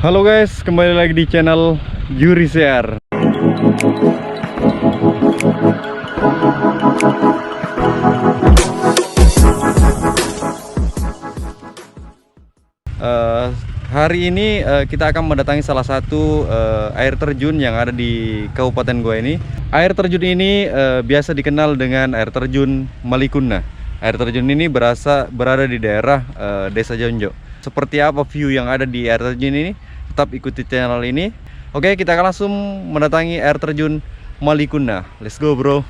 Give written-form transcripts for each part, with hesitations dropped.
Halo guys, kembali lagi di channel Yuri Share. Hari ini kita akan mendatangi salah satu air terjun yang ada di Kabupaten Goa ini. Air terjun ini biasa dikenal dengan air terjun Malikuna. Air terjun ini berada di daerah Desa Jonjo. Seperti apa view yang ada di air terjun ini? Tetap ikuti channel ini. Oke, kita akan langsung mendatangi air terjun Malikuna. Let's go, bro.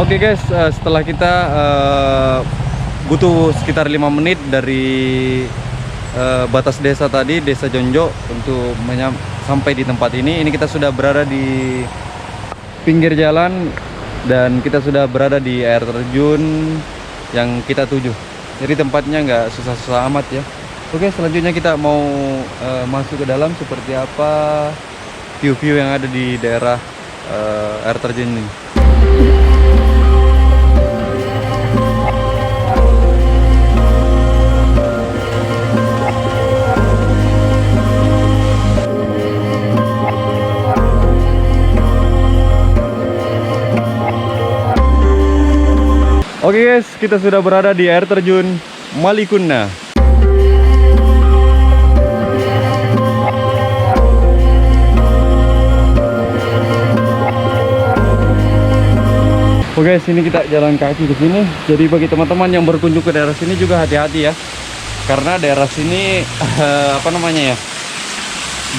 Oke guys, setelah kita butuh sekitar 5 menit dari batas desa tadi, Desa Jonjo, untuk sampai di tempat ini. Ini kita sudah berada di pinggir jalan dan kita sudah berada di air terjun yang kita tuju. Jadi tempatnya nggak susah-susah amat ya. Oke, selanjutnya kita mau masuk ke dalam. Seperti apa view-view yang ada di daerah air terjun ini. Oke guys, kita sudah berada di air terjun Malikuna. Oke guys, ini kita jalan kaki ke sini. Jadi bagi teman-teman yang berkunjung ke daerah sini juga hati-hati ya. Karena daerah sini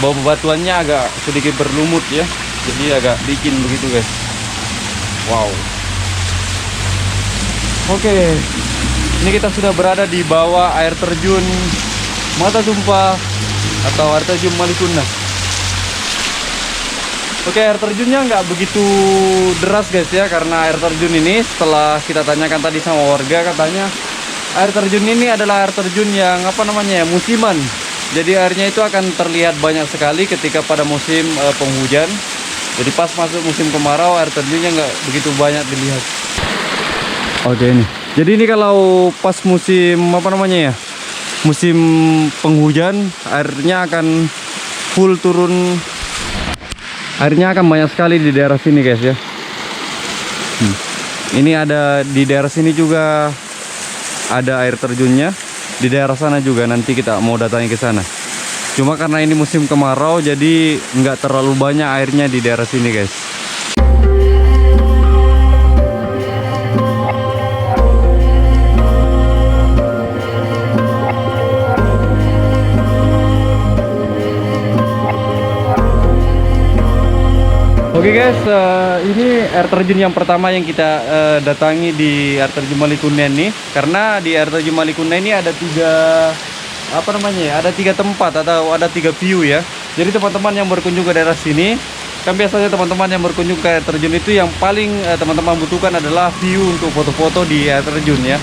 bau bebatuannya agak sedikit berlumut ya. Jadi agak licin begitu guys. Wow. Oke, ini kita sudah berada di bawah air terjun Mata Tumpah atau air terjun Malikuna. Oke, air terjunnya nggak begitu deras guys ya, karena air terjun ini setelah kita tanyakan tadi sama warga, katanya air terjun ini adalah air terjun yang musiman. Jadi airnya itu akan terlihat banyak sekali ketika pada musim penghujan. Jadi pas masuk musim kemarau, air terjunnya nggak begitu banyak dilihat. Oke, ini. Jadi ini kalau pas musim musim penghujan, airnya akan full turun. Airnya akan banyak sekali di daerah sini guys ya. Ini ada di daerah sini juga ada air terjunnya. Di daerah sana juga nanti kita mau datangi ke sana. Cuma karena ini musim kemarau, jadi nggak terlalu banyak airnya di daerah sini guys. Oke guys, ini air terjun yang pertama yang kita datangi di air terjun Malikuna ini. Karena di air terjun Malikuna ini ada tiga tempat atau ada 3 view ya. Jadi teman-teman yang berkunjung ke daerah sini, kan biasanya teman-teman yang berkunjung ke air terjun itu yang paling teman-teman butuhkan adalah view untuk foto-foto di air terjun ya.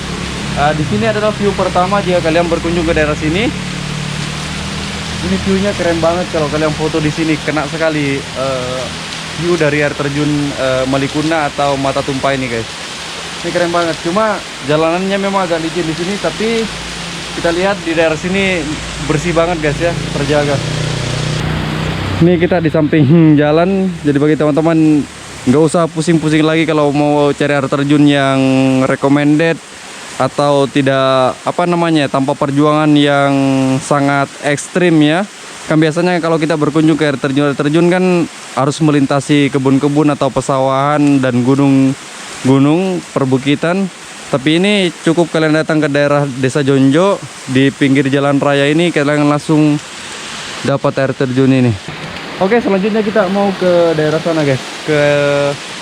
Di sini adalah view pertama jika kalian berkunjung ke daerah sini. Ini view-nya keren banget kalau kalian foto di sini, kena sekali view dari air terjun Malikuna atau Mata Tumpah ini guys. Ini keren banget. Cuma jalanannya memang agak licin di sini, tapi kita lihat di daerah sini bersih banget guys ya, terjaga. Ini kita di samping jalan. Jadi bagi teman-teman nggak usah pusing-pusing lagi kalau mau cari air terjun yang recommended atau tidak tanpa perjuangan yang sangat ekstrim ya. Kan biasanya kalau kita berkunjung ke air terjun kan harus melintasi kebun-kebun atau pesawahan dan gunung perbukitan. Tapi ini cukup kalian datang ke daerah Desa Jonjo, di pinggir jalan raya ini kalian langsung dapat air terjun ini. Oke, selanjutnya kita mau ke daerah sana guys, ke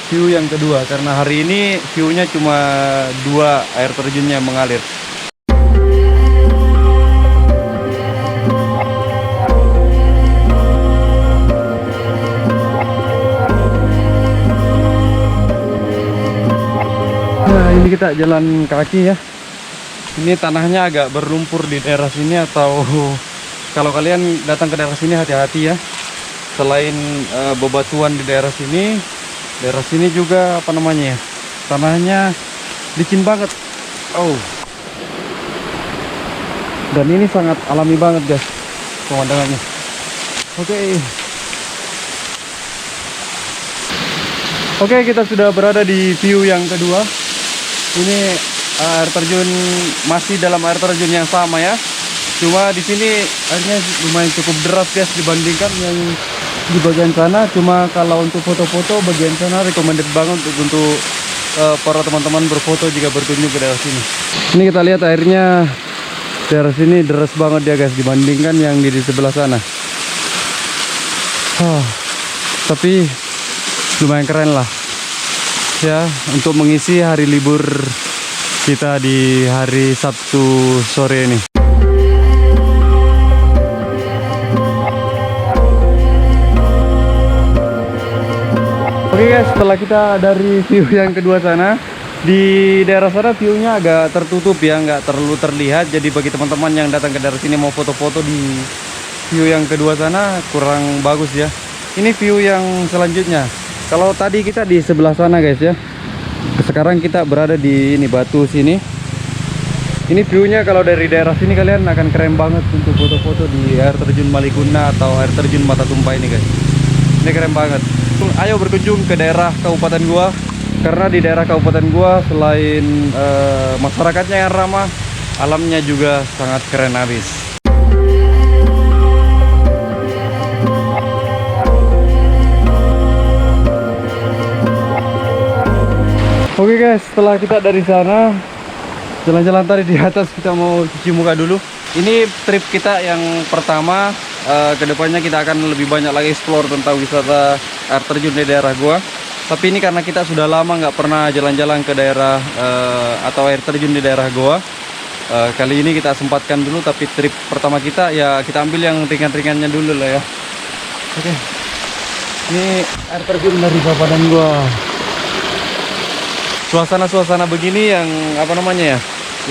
view yang kedua, karena hari ini view-nya cuma 2 air terjunnya mengalir. Nah, ini kita jalan kaki ya. Ini tanahnya agak berlumpur di daerah sini, atau kalau kalian datang ke daerah sini hati-hati ya. Selain bebatuan di daerah sini juga apa namanya ya, tanahnya licin banget. Oh, dan ini sangat alami banget guys pemandangannya. Oke, kita sudah berada di view yang kedua. Ini air terjun, masih dalam air terjun yang sama ya. Cuma di sini airnya lumayan cukup deras guys dibandingkan yang di bagian sana. Cuma kalau untuk foto-foto bagian sana recommended banget untuk para teman-teman berfoto jika berkunjung ke daerah sini. Ini kita lihat airnya daerah sini deras banget ya guys dibandingkan yang di sebelah sana. Tapi lumayan keren lah ya untuk mengisi hari libur kita di hari Sabtu sore ini. Oke guys, setelah kita dari view yang kedua sana, di daerah sana view-nya agak tertutup ya, nggak terlalu terlihat. Jadi bagi teman-teman yang datang ke daerah sini mau foto-foto di view yang kedua sana kurang bagus ya. Ini view yang selanjutnya. Kalau tadi kita di sebelah sana guys ya, sekarang kita berada di ini batu sini. Ini view-nya kalau dari daerah sini kalian akan keren banget untuk foto-foto di air terjun Malikuna atau air terjun Mata Tumpah ini guys. Ini keren banget. Ayo berkunjung ke daerah Kabupaten Goa, karena di daerah Kabupaten Goa selain masyarakatnya yang ramah, alamnya juga sangat keren habis. Oke guys, setelah kita dari sana jalan-jalan tadi di atas, kita mau cuci muka dulu. Ini trip kita yang pertama. Kedepannya kita akan lebih banyak lagi explore tentang wisata air terjun di daerah Goa. Tapi ini karena kita sudah lama nggak pernah jalan-jalan ke daerah atau air terjun di daerah Goa. Kali ini kita sempatkan dulu, tapi trip pertama kita ya kita ambil yang ringan-ringannya dulu lah ya. Oke, ini air terjun dari Babadan Goa. Suasana-suasana begini yang apa namanya ya,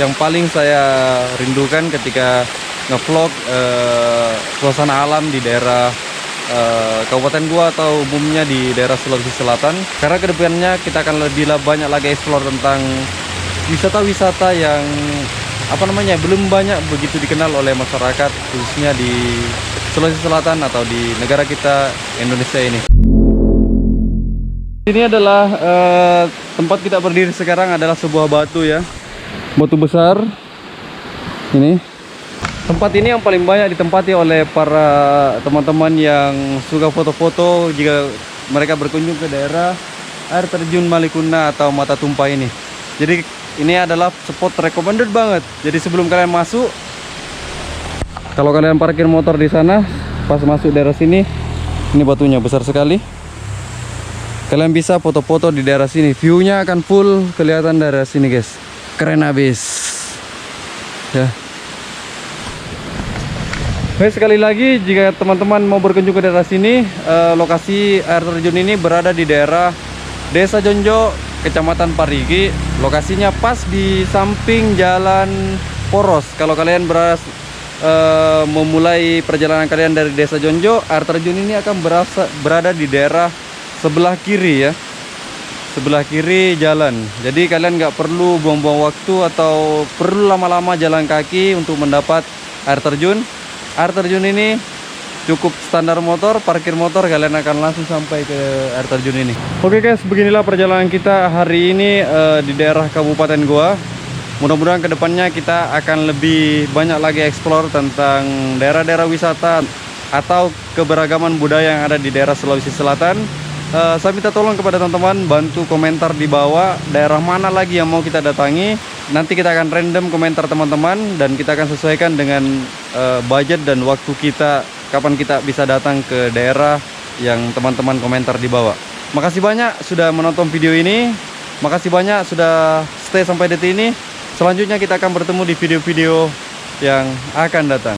yang paling saya rindukan ketika ngevlog suasana alam di daerah Kabupaten Goa atau umumnya di daerah Sulawesi Selatan. Karena kedepannya kita akan lebih banyak lagi explore tentang wisata-wisata yang apa namanya belum banyak begitu dikenal oleh masyarakat, khususnya di Sulawesi Selatan atau di negara kita Indonesia ini. Ini adalah tempat kita berdiri sekarang, adalah sebuah batu ya, batu besar. Ini tempat ini yang paling banyak ditempati oleh para teman-teman yang suka foto-foto jika mereka berkunjung ke daerah air terjun Malikuna atau Mata Tumpah ini. Jadi ini adalah spot recommended banget. Jadi sebelum kalian masuk, kalau kalian parkir motor di sana, pas masuk daerah sini, ini batunya besar sekali. Kalian bisa foto-foto di daerah sini. View-nya akan full kelihatan dari sini guys. Keren habis ya. Oke, sekali lagi jika teman-teman mau berkunjung ke daerah sini, lokasi air terjun ini berada di daerah Desa Jonjo, Kecamatan Parigi. Lokasinya pas di samping Jalan Poros. Kalau kalian memulai perjalanan kalian dari Desa Jonjo, air terjun ini akan berada di daerah sebelah kiri ya, sebelah kiri jalan. Jadi kalian nggak perlu buang-buang waktu atau perlu lama-lama jalan kaki untuk mendapat air terjun. Air terjun ini cukup standar motor, parkir motor, kalian akan langsung sampai ke air terjun ini. Oke guys, beginilah perjalanan kita hari ini di daerah Kabupaten Goa. Mudah-mudahan kedepannya kita akan lebih banyak lagi explore tentang daerah-daerah wisata atau keberagaman budaya yang ada di daerah Sulawesi Selatan. Saya minta tolong kepada teman-teman bantu komentar di bawah daerah mana lagi yang mau kita datangi. Nanti kita akan random komentar teman-teman dan kita akan sesuaikan dengan budget dan waktu kita, kapan kita bisa datang ke daerah yang teman-teman komentar di bawah. Makasih banyak sudah menonton video ini. Makasih banyak sudah stay sampai detik ini. Selanjutnya kita akan bertemu di video-video yang akan datang.